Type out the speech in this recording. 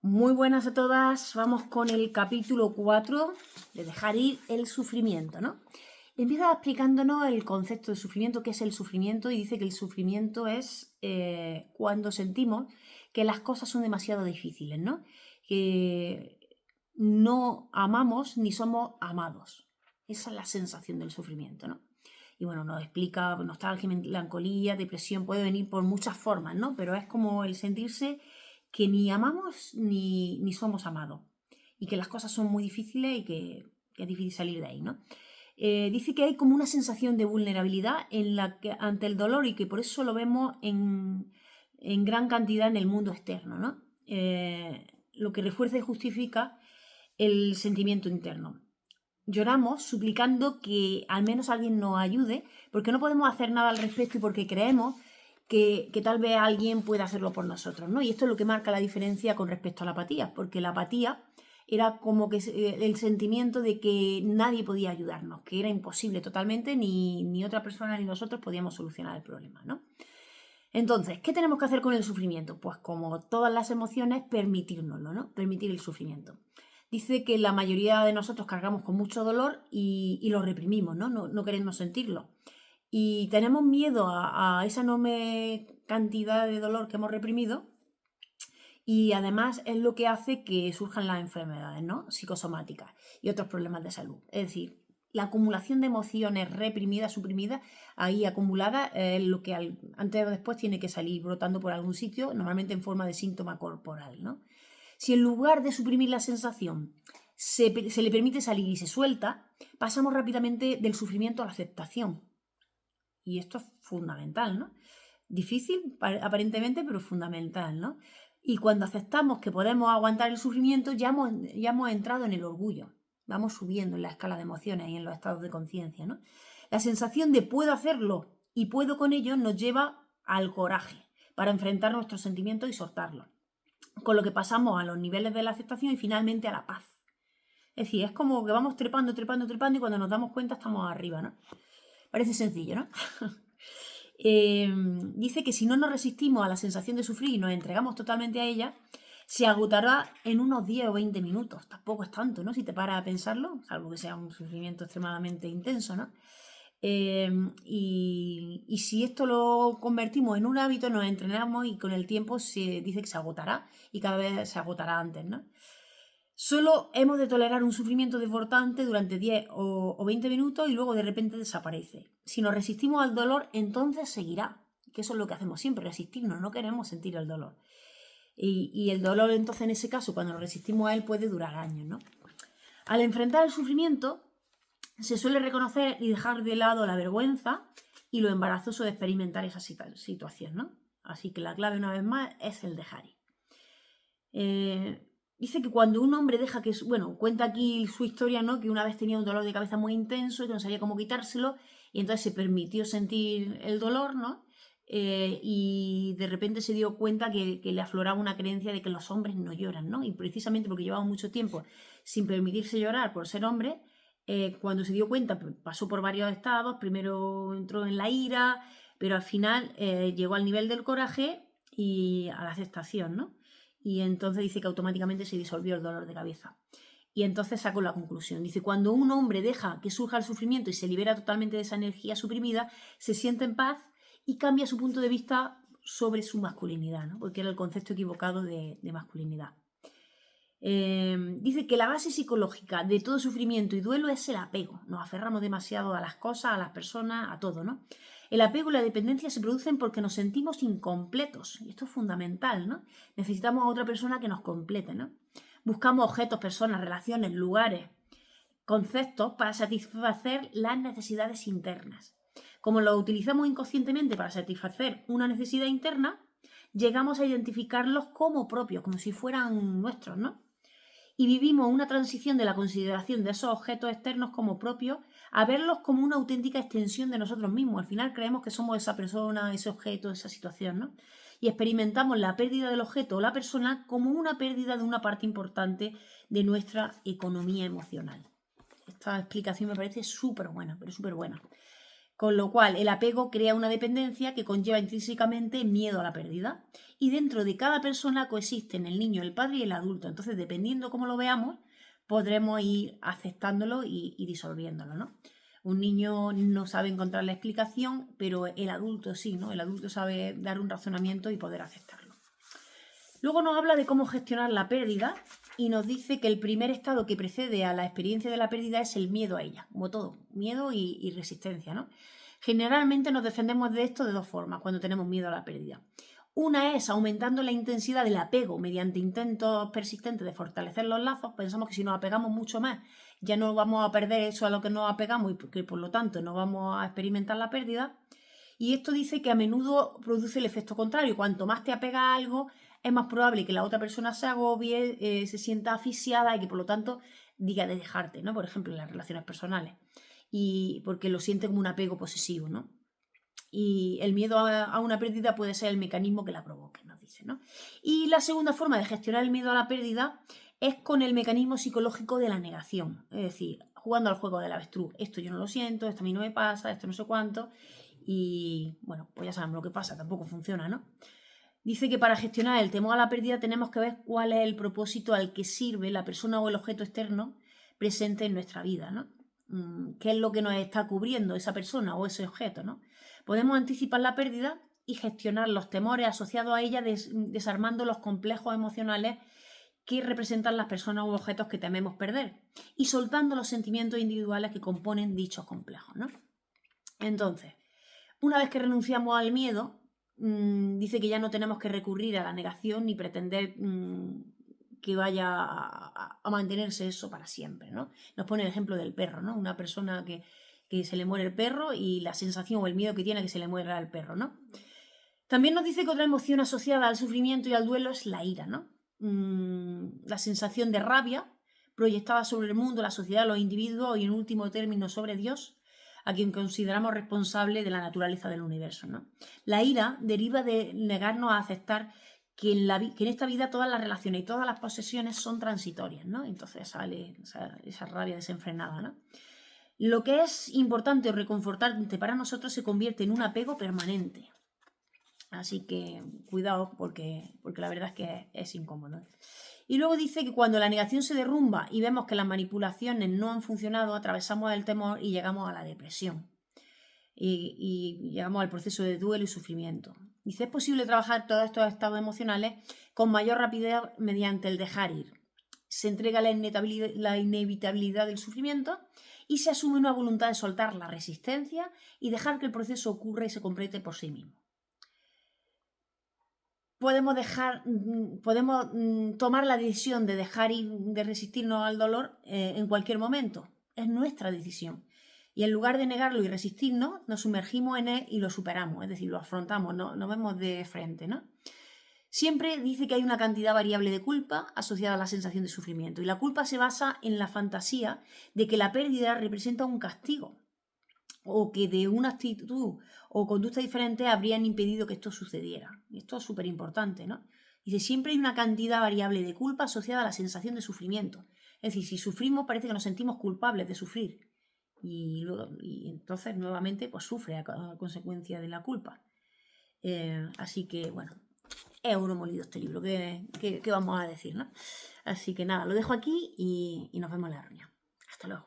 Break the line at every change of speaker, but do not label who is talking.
Muy buenas a todas, vamos con el capítulo 4 de dejar ir el sufrimiento, ¿no? Empieza explicándonos el concepto de sufrimiento, qué es el sufrimiento, y dice que el sufrimiento es cuando sentimos que las cosas son demasiado difíciles, ¿no? Que no amamos ni somos amados. Esa es la sensación del sufrimiento, ¿no? Y bueno, nos explica nostalgia, melancolía, depresión, puede venir por muchas formas, ¿no? Pero es como el sentirse que ni amamos ni somos amados. Y que las cosas son muy difíciles y que es difícil salir de ahí, ¿no? Dice que hay como una sensación de vulnerabilidad en la que, ante el dolor, y que por eso lo vemos en gran cantidad en el mundo externo, ¿no? Lo que refuerza y justifica el sentimiento interno. Lloramos suplicando que al menos alguien nos ayude, porque no podemos hacer nada al respecto y porque creemos que tal vez alguien pueda hacerlo por nosotros, ¿no? Y esto es lo que marca la diferencia con respecto a la apatía, porque la apatía era como que el sentimiento de que nadie podía ayudarnos, que era imposible totalmente, ni otra persona ni nosotros podíamos solucionar el problema, ¿no? Entonces, ¿qué tenemos que hacer con el sufrimiento? Pues como todas las emociones, permitírnoslo, ¿no? Permitir el sufrimiento. Dice que la mayoría de nosotros cargamos con mucho dolor y lo reprimimos, ¿no? No queremos sentirlo. Y tenemos miedo a esa enorme cantidad de dolor que hemos reprimido, y además es lo que hace que surjan las enfermedades, ¿no? Psicosomáticas y otros problemas de salud. Es decir, la acumulación de emociones reprimidas, suprimidas, ahí acumuladas, es lo que antes o después tiene que salir brotando por algún sitio, normalmente en forma de síntoma corporal, ¿no? Si en lugar de suprimir la sensación se le permite salir y se suelta, pasamos rápidamente del sufrimiento a la aceptación. Y esto es fundamental, ¿no? Difícil, aparentemente, pero fundamental, ¿no? Y cuando aceptamos que podemos aguantar el sufrimiento, ya hemos entrado en el orgullo. Vamos subiendo en la escala de emociones y en los estados de conciencia, ¿no? La sensación de puedo hacerlo y puedo con ello nos lleva al coraje para enfrentar nuestros sentimientos y soltarlos. Con lo que pasamos a los niveles de la aceptación y finalmente a la paz. Es decir, es como que vamos trepando y cuando nos damos cuenta estamos arriba, ¿no? Parece sencillo, ¿no? Dice que si no nos resistimos a la sensación de sufrir y nos entregamos totalmente a ella, se agotará en unos 10 o 20 minutos. Tampoco es tanto, ¿no? Si te paras a pensarlo, salvo que sea un sufrimiento extremadamente intenso, ¿no? Y si esto lo convertimos en un hábito, nos entrenamos y con el tiempo se dice que se agotará y cada vez se agotará antes, ¿no? Solo hemos de tolerar un sufrimiento desbordante durante 10 o 20 minutos y luego de repente desaparece. Si nos resistimos al dolor, entonces seguirá. Que eso es lo que hacemos siempre, resistirnos, no queremos sentir el dolor. Y el dolor, entonces, en ese caso, cuando nos resistimos a él, puede durar años, ¿no? Al enfrentar el sufrimiento, se suele reconocer y dejar de lado la vergüenza y lo embarazoso de experimentar esa situación, ¿no? Así que la clave, una vez más, es el dejar ir. Dice que cuando un hombre deja que... Bueno, cuenta aquí su historia, ¿no? Que una vez tenía un dolor de cabeza muy intenso y que no sabía cómo quitárselo, y entonces se permitió sentir el dolor, ¿no? Y de repente se dio cuenta que le afloraba una creencia de que los hombres no lloran, ¿no? Y precisamente porque llevaba mucho tiempo sin permitirse llorar por ser hombre, cuando se dio cuenta, pasó por varios estados, primero entró en la ira, pero al final llegó al nivel del coraje y a la aceptación, ¿no? Y entonces dice que automáticamente se disolvió el dolor de cabeza. Y entonces sacó la conclusión. Dice, cuando un hombre deja que surja el sufrimiento y se libera totalmente de esa energía suprimida, se siente en paz y cambia su punto de vista sobre su masculinidad, ¿no? Porque era el concepto equivocado de masculinidad. Dice que la base psicológica de todo sufrimiento y duelo es el apego. Nos aferramos demasiado a las cosas, a las personas, a todo, ¿no? El apego y la dependencia se producen porque nos sentimos incompletos. Y esto es fundamental, ¿no? Necesitamos a otra persona que nos complete, ¿no? Buscamos objetos, personas, relaciones, lugares, conceptos para satisfacer las necesidades internas. Como lo utilizamos inconscientemente para satisfacer una necesidad interna, llegamos a identificarlos como propios, como si fueran nuestros, ¿no? Y vivimos una transición de la consideración de esos objetos externos como propios a verlos como una auténtica extensión de nosotros mismos. Al final creemos que somos esa persona, ese objeto, esa situación, ¿no? Y experimentamos la pérdida del objeto o la persona como una pérdida de una parte importante de nuestra economía emocional. Esta explicación me parece súper buena, pero súper buena. Con lo cual, el apego crea una dependencia que conlleva intrínsecamente miedo a la pérdida. Y dentro de cada persona coexisten el niño, el padre y el adulto. Entonces, dependiendo cómo lo veamos, podremos ir aceptándolo y disolviéndolo, ¿no? Un niño no sabe encontrar la explicación, pero el adulto sí, ¿no? El adulto sabe dar un razonamiento y poder aceptarlo. Luego nos habla de cómo gestionar la pérdida y nos dice que el primer estado que precede a la experiencia de la pérdida es el miedo a ella, como todo, miedo y resistencia, ¿no? Generalmente nos defendemos de esto de dos formas cuando tenemos miedo a la pérdida. Una es aumentando la intensidad del apego mediante intentos persistentes de fortalecer los lazos. Pensamos que si nos apegamos mucho más ya no vamos a perder eso a lo que nos apegamos y que por lo tanto no vamos a experimentar la pérdida. Y esto dice que a menudo produce el efecto contrario. Cuanto más te apegas a algo, es más probable que la otra persona se agobie, se sienta asfixiada y que por lo tanto diga de dejarte, ¿no? Por ejemplo, en las relaciones personales. Y porque lo siente como un apego posesivo, ¿no? Y el miedo a una pérdida puede ser el mecanismo que la provoque, nos dice, ¿no? Y la segunda forma de gestionar el miedo a la pérdida es con el mecanismo psicológico de la negación, es decir, jugando al juego del avestruz. Esto yo no lo siento, esto a mí no me pasa, esto no sé cuánto, y bueno, pues ya sabemos lo que pasa, tampoco funciona, ¿no? Dice que para gestionar el temor a la pérdida tenemos que ver cuál es el propósito al que sirve la persona o el objeto externo presente en nuestra vida, ¿no? ¿Qué es lo que nos está cubriendo esa persona o ese objeto, ¿no? Podemos anticipar la pérdida y gestionar los temores asociados a ella desarmando los complejos emocionales que representan las personas u objetos que tememos perder y soltando los sentimientos individuales que componen dichos complejos, ¿no? Entonces, una vez que renunciamos al miedo, dice que ya no tenemos que recurrir a la negación ni pretender que vaya a mantenerse eso para siempre, ¿no? Nos pone el ejemplo del perro, ¿no? Una persona que se le muere el perro y la sensación o el miedo que tiene que se le muera el perro, ¿no? También nos dice que otra emoción asociada al sufrimiento y al duelo es la ira, ¿no? La sensación de rabia proyectada sobre el mundo, la sociedad, los individuos y en último término sobre Dios, a quien consideramos responsable de la naturaleza del universo, ¿no? La ira deriva de negarnos a aceptar que en esta vida todas las relaciones y todas las posesiones son transitorias, ¿no? Entonces sale esa rabia desenfrenada, ¿no? Lo que es importante o reconfortante para nosotros se convierte en un apego permanente. Así que cuidado porque la verdad es que es incómodo. Y luego dice que cuando la negación se derrumba y vemos que las manipulaciones no han funcionado, atravesamos el temor y llegamos a la depresión. Y llegamos al proceso de duelo y sufrimiento. Dice, es posible trabajar todos estos estados emocionales con mayor rapidez mediante el dejar ir. Se entrega la inevitabilidad del sufrimiento y se asume una voluntad de soltar la resistencia y dejar que el proceso ocurra y se complete por sí mismo. Podemos tomar la decisión de dejar ir, de resistirnos al dolor en cualquier momento. Es nuestra decisión. Y en lugar de negarlo y resistirnos, nos sumergimos en él y lo superamos, es decir, lo afrontamos, nos vemos de frente, ¿no? Siempre dice que hay una cantidad variable de culpa asociada a la sensación de sufrimiento. Y la culpa se basa en la fantasía de que la pérdida representa un castigo, o que de una actitud o conducta diferente habrían impedido que esto sucediera. Y esto es súper importante, ¿no? Dice, siempre hay una cantidad variable de culpa asociada a la sensación de sufrimiento. Es decir, si sufrimos parece que nos sentimos culpables de sufrir. Y entonces nuevamente pues sufre a consecuencia de la culpa. Así que, bueno, es oro molido este libro, ¿qué vamos a decir, no? Así que nada, lo dejo aquí y nos vemos en la reunión. Hasta luego.